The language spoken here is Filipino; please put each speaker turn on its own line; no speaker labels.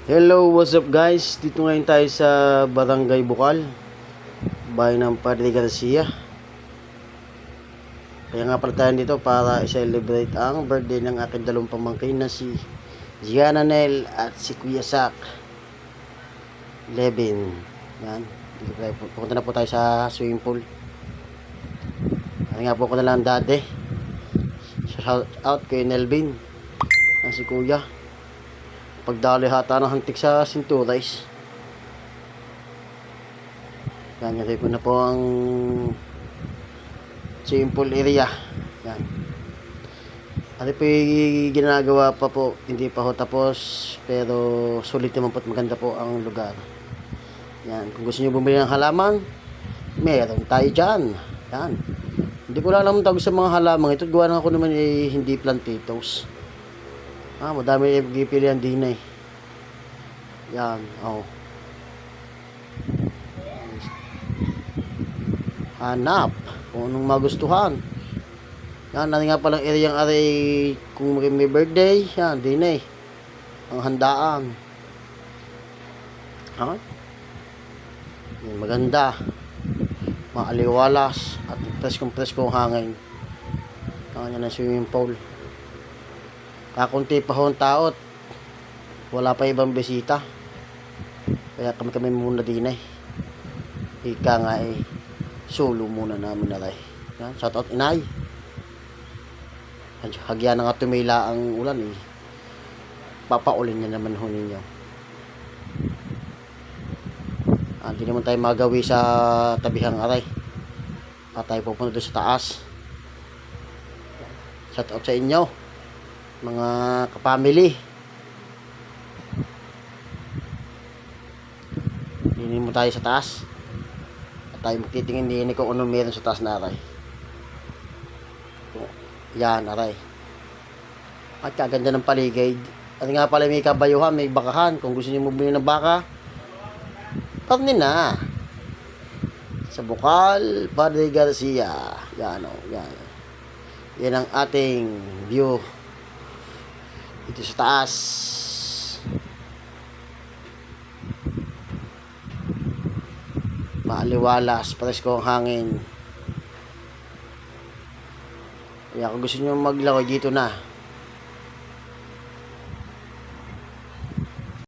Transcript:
Hello, what's up guys? Dito ngayon tayo sa Barangay Bukal, bayan ng Padre Garcia. Kaya nga pala tayo dito para i-celebrate ang birthday ng aking dalawang pamangkin na si Gianna Nel at si Kuya Sak Levin. Yan, dito tayo, pupunta na po tayo sa swimming pool. Kaya nga po ko na lang dati. Shout out kay Nelvin at si Kuya. Pagdali hata ng hantik sa Sinturais. Yan, yan po na po ang swimming pool area. Yan. Ano po yung ginagawa pa po, hindi pa ho tapos, pero sulit naman po at maganda po ang lugar. Yan, kung gusto nyo bumili ng halaman, meron tayo dyan. Yan. Hindi ko lang naman tawag sa mga halaman. Ito gawa na ako naman hindi plantitos. Madami pilihan din eh. Yan, oh. Hanap kung anong magustuhan. Yan, ano nga palang area ang aray kung may birthday. Yan, din eh. Ang handaan. Yan, maganda. Maaliwalas at preskong hangin. Yan ang swimming pool. Kakunti pa ho ang tao at wala pa ibang bisita, kaya kami muna din eh. Ika nga eh, solo muna namin na rin. Yan, shout out inay. Hagyan na nga tumila ang ulan eh, papaulin niya naman ho ninyo. Hindi naman tayo magawi sa tabihang aray at tayo pupunta doon sa taas. Shout out sa inyo mga kapamily. Hindi mo tayo sa taas at tayo magtitingin din kung ano meron sa taas na aray. Yan aray, at kaganda ng paligid. At nga pala may kabayuhan, may bakahan. Kung gusto niyo bumili ng baka, parni na sa Bukal, Padre Garcia. Yan o, yan. Yan ang ating view dito sa taas. Maaliwalas, presko ang hangin. Kaya kung gusto nyo maglakad dito na.